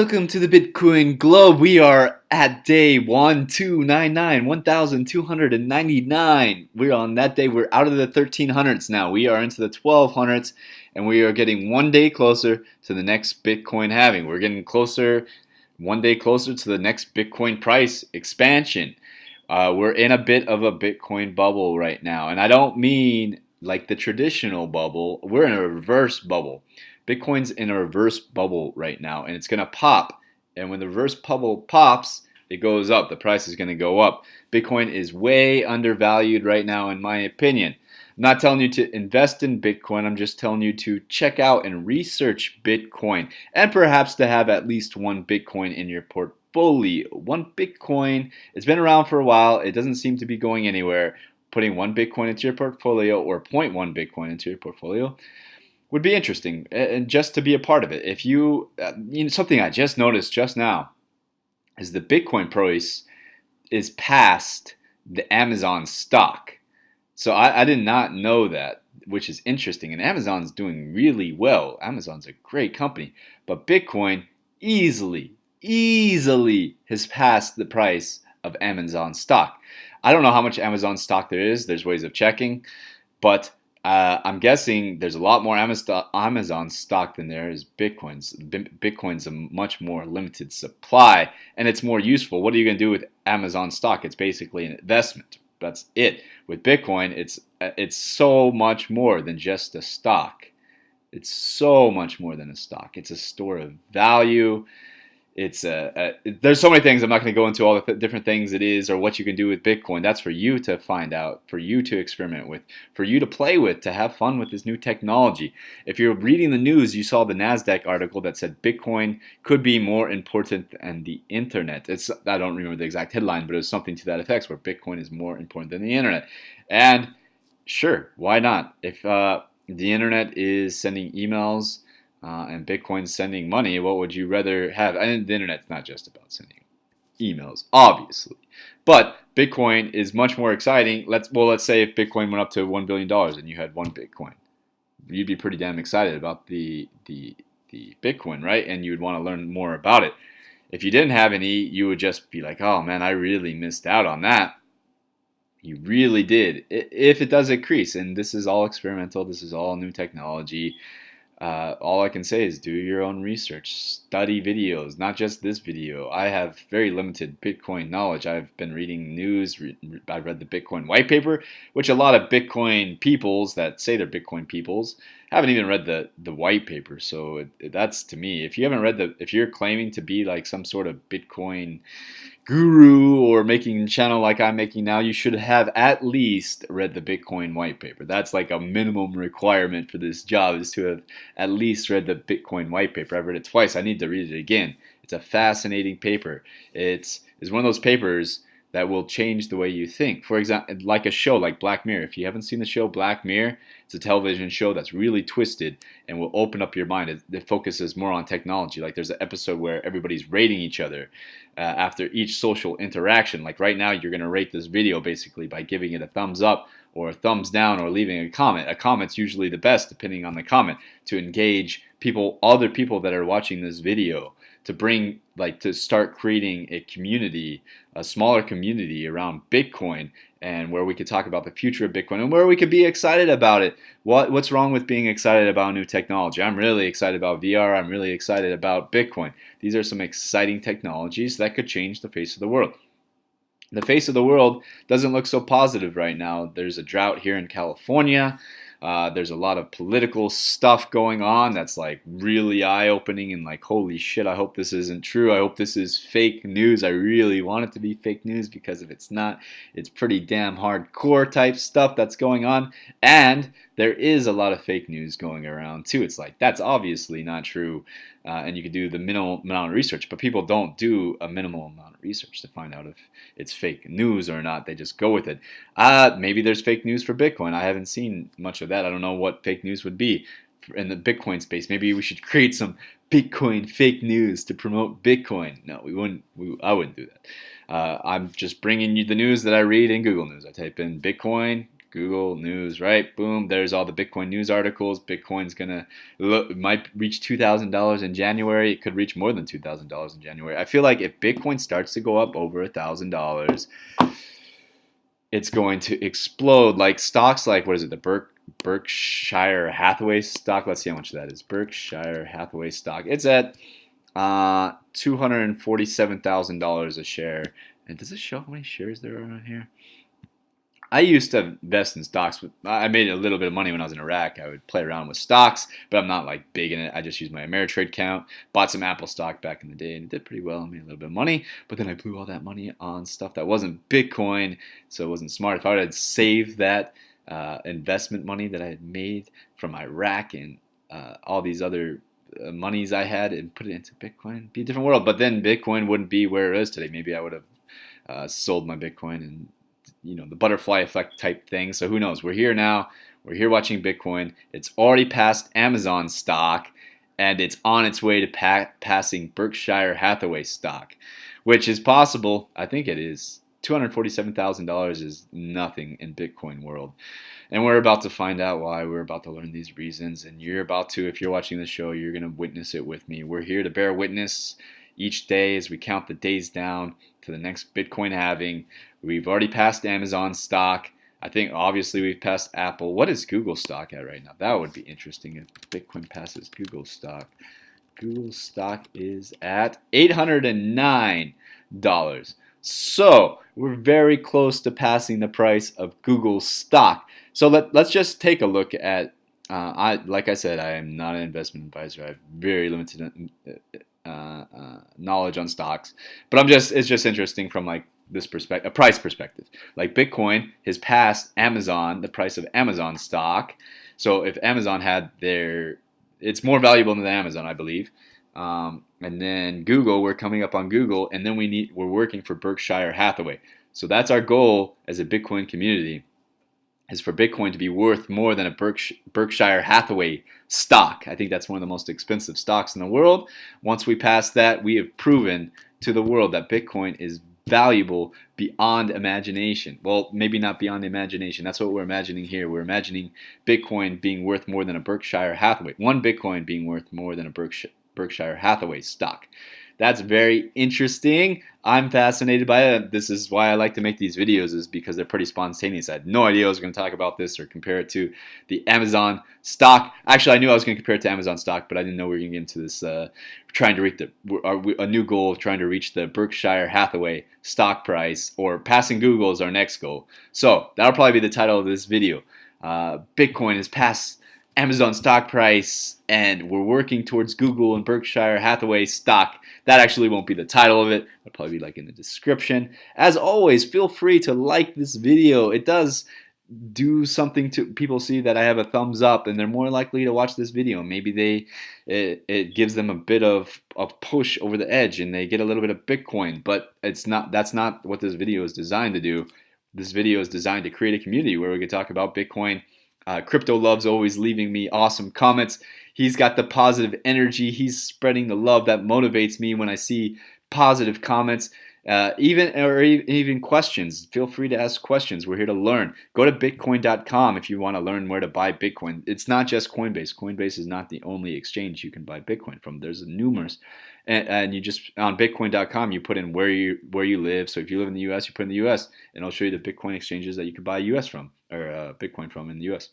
Welcome to the Bitcoin Globe. We are at day 1299, 1299. We're on that day. We're out of the 1300s now. We are into the 1200s, and we are getting one day closer to the next Bitcoin halving. We're getting closer, one day closer to the next Bitcoin price expansion. We're in a bit of a Bitcoin bubble right now, and I don't mean like the traditional bubble. We're in a reverse bubble. Bitcoin's in a reverse bubble right now, and it's going to pop. And when the reverse bubble pops, it goes up. The price is going to go up. Bitcoin is way undervalued right now, in my opinion. I'm not telling you to invest in Bitcoin. I'm just telling you to check out and research Bitcoin, and perhaps to have at least one Bitcoin in your portfolio. One Bitcoin. It's been around for a while. It doesn't seem to be going anywhere. Putting one Bitcoin into your portfolio, or zero point 0.1 Bitcoin into your portfolio, would be interesting, and just to be a part of it. If something I just noticed just now is the Bitcoin price is past the Amazon stock. So I did not know that, which is interesting. And Amazon's doing really well. Amazon's a great company, but Bitcoin easily has passed the price of Amazon stock. I don't know how much Amazon stock there is. There's ways of checking, but I'm guessing there's a lot more Amazon stock than there is Bitcoin's. Bitcoin's a much more limited supply, and it's more useful. What are you going to do with Amazon stock? It's basically an investment. That's it. With Bitcoin, it's so much more than just a stock. It's so much more than a stock. It's a store of value. There's so many things. I'm not going to go into all the different things it is or what you can do with Bitcoin. That's for you to find out, for you to experiment with, for you to play with, to have fun with this new technology. If you're reading the news, you saw the NASDAQ article that said Bitcoin could be more important than the internet. I don't remember the exact headline, but it was something to that effect, where Bitcoin is more important than the internet. And sure, why not? If the internet is sending emails, and Bitcoin's sending money, what would you rather have? And the internet's not just about sending emails, obviously, but Bitcoin is much more exciting. Let's say if Bitcoin went up to $1 billion and you had one Bitcoin, you'd be pretty damn excited about the Bitcoin, right? And you would want to learn more about it. If you didn't have any, you would just be like, oh man, I really missed out on that. You really did. If it does increase, and this is all experimental, this is all new technology. All I can say is do your own research, study videos, not just this video. I have very limited Bitcoin knowledge. I've been reading news. I've read the Bitcoin white paper, which a lot of Bitcoin peoples that say they're Bitcoin peoples haven't even read the white paper. So that's, to me, if you're claiming to be like some sort of Bitcoin guru or making a channel like I'm making now, you should have at least read the Bitcoin white paper. That's like a minimum requirement for this job, is to have at least read the Bitcoin white paper. I've read it twice. I need to read it again. It's a fascinating paper. It's one of those papers that will change the way you think. For example, like a show like Black Mirror. If you haven't seen the show Black Mirror, it's a television show that's really twisted and will open up your mind. It focuses more on technology. Like there's an episode where everybody's rating each other after each social interaction. Like right now, you're going to rate this video basically by giving it a thumbs up or a thumbs down or leaving a comment. A comment's usually the best, depending on the comment, to engage other people that are watching this video, to start creating a community, a smaller community around Bitcoin, and where we could talk about the future of Bitcoin and where we could be excited about it. What's wrong with being excited about new technology? I'm really excited about VR. I'm really excited about Bitcoin. These are some exciting technologies that could change the face of the world. The face of the world doesn't look so positive right now. There's a drought here in California. There's a lot of political stuff going on that's like really eye-opening and like, holy shit, I hope this isn't true. I hope this is fake news. I really want it to be fake news, because if it's not, it's pretty damn hardcore type stuff that's going on. And there is a lot of fake news going around too. It's like, that's obviously not true. And you can do the minimal amount of research, but people don't do a minimal amount of research to find out if it's fake news or not. They just go with it. Maybe there's fake news for Bitcoin. I haven't seen much of that. I don't know what fake news would be in the Bitcoin space. Maybe we should create some Bitcoin fake news to promote Bitcoin. No, we wouldn't. I wouldn't do that. I'm just bringing you the news that I read in Google News. I type in Bitcoin, Google News, right? Boom, there's all the Bitcoin news articles. Bitcoin's gonna might reach $2,000 in January. It could reach more than $2,000 in January. I feel like if Bitcoin starts to go up over $1,000, it's going to explode. Like stocks, like what is it, the Berkshire Hathaway stock? Let's see how much that is. Berkshire Hathaway stock. It's at $247,000 a share. And does it show how many shares there are on here? I used to invest in stocks. I made a little bit of money when I was in Iraq. I would play around with stocks, but I'm not like big in it. I just used my Ameritrade account, bought some Apple stock back in the day, and it did pretty well. I made a little bit of money, but then I blew all that money on stuff that wasn't Bitcoin, so it wasn't smart. If I had saved that investment money that I had made from Iraq and all these other monies I had and put it into Bitcoin, it'd be a different world. But then Bitcoin wouldn't be where it is today. Maybe I would have sold my Bitcoin and the butterfly effect type thing. So who knows? We're here now. We're here watching Bitcoin. It's already passed Amazon stock, and it's on its way to passing Berkshire Hathaway stock, which is possible. I think it is. $247,000 is nothing in Bitcoin world. And we're about to find out why. We're about to learn these reasons. And you're about to, if you're watching this show, you're going to witness it with me. We're here to bear witness each day as we count the days down to the next Bitcoin halving. We've already passed Amazon stock. I think obviously we've passed Apple. What is Google stock at right now? That would be interesting if Bitcoin passes Google stock. Google stock is at $809. So we're very close to passing the price of Google stock. So let's just take a look at, like I said, I am not an investment advisor. I have very limited knowledge on stocks, but it's just interesting from like this perspective, a price perspective. Like Bitcoin has passed Amazon, the price of Amazon stock. So if Amazon had it's more valuable than Amazon, I believe. And then Google, we're coming up on Google, and then we're working for Berkshire Hathaway. So that's our goal as a Bitcoin community, is for Bitcoin to be worth more than a Berkshire Hathaway stock. I think that's one of the most expensive stocks in the world. Once we pass that, we have proven to the world that Bitcoin is valuable beyond imagination. Well, maybe not beyond imagination. That's what we're imagining here. We're imagining Bitcoin being worth more than a Berkshire Hathaway. One Bitcoin being worth more than a Berkshire Hathaway stock. That's very interesting. I'm fascinated by it. This is why I like to make these videos, is because they're pretty spontaneous. I had no idea I was going to talk about this or compare it to the Amazon stock. Actually, I knew I was going to compare it to Amazon stock, but I didn't know we were going to get into this trying to reach a new goal of trying to reach the Berkshire Hathaway stock price, or passing Google is our next goal. So that'll probably be the title of this video. Bitcoin has passed Amazon stock price, and we're working towards Google and Berkshire Hathaway stock. That actually won't be the title of it. It'll probably be like in the description. As always, feel free to like this video. It does do something to people see that I have a thumbs up, and they're more likely to watch this video. Maybe it gives them a bit of push over the edge, and they get a little bit of Bitcoin. But that's not what this video is designed to do. This video is designed to create a community where we can talk about Bitcoin. Crypto Love's always leaving me awesome comments. He's got the positive energy. He's spreading the love that motivates me when I see positive comments. Even questions. Feel free to ask questions. We're here to learn. Go to Bitcoin.com if you want to learn where to buy Bitcoin. It's not just Coinbase. Coinbase is not the only exchange you can buy Bitcoin from. There's numerous. And you just, on Bitcoin.com, you put in where you live. So if you live in the U.S., you put in the U.S., and it'll show you the Bitcoin exchanges that you can buy U.S. from, or Bitcoin from in the U.S.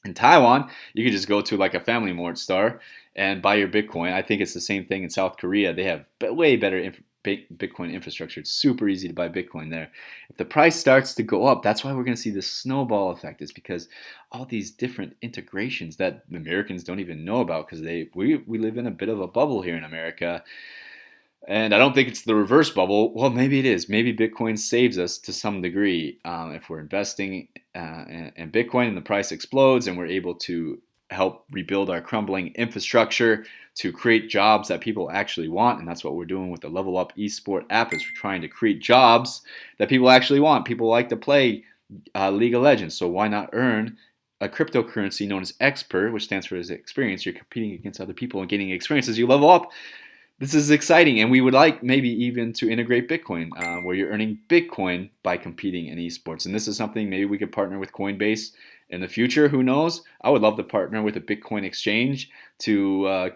In Taiwan, you can just go to like a Family Mart store and buy your Bitcoin. I think it's the same thing in South Korea. They have way better Bitcoin infrastructure. It's super easy to buy Bitcoin there. If the price starts to go up, that's why we're going to see this snowball effect. Is because all these different integrations that the Americans don't even know about, because we live in a bit of a bubble here in America. And I don't think it's the reverse bubble. Well, maybe it is. Maybe Bitcoin saves us to some degree if we're investing in Bitcoin and the price explodes, and we're able to help rebuild our crumbling infrastructure to create jobs that people actually want. And that's what we're doing with the Level Up Esport app, is we're trying to create jobs that people actually want. People like to play League of Legends, so why not earn a cryptocurrency known as Expert, which stands for experience. You're competing against other people and getting experience as you level up. This is exciting, and we would like maybe even to integrate Bitcoin, where you're earning Bitcoin by competing in esports. And this is something maybe we could partner with Coinbase in the future. Who knows? I would love to partner with a Bitcoin exchange to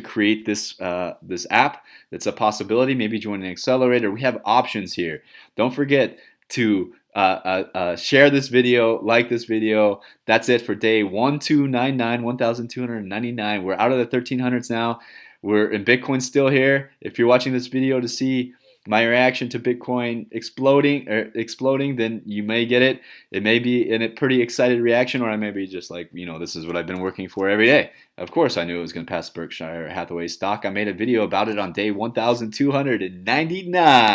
create this app. That's a possibility. Maybe join an accelerator. We have options here. Don't forget to share this video, like this video. That's it for day 1299, 1299. We're out of the 1300s now. We're in Bitcoin still here. If you're watching this video to see my reaction to Bitcoin exploding, then you may get it. It may be in a pretty excited reaction, or I may be just like, this is what I've been working for every day. Of course, I knew it was going to pass Berkshire Hathaway stock. I made a video about it on day 1299.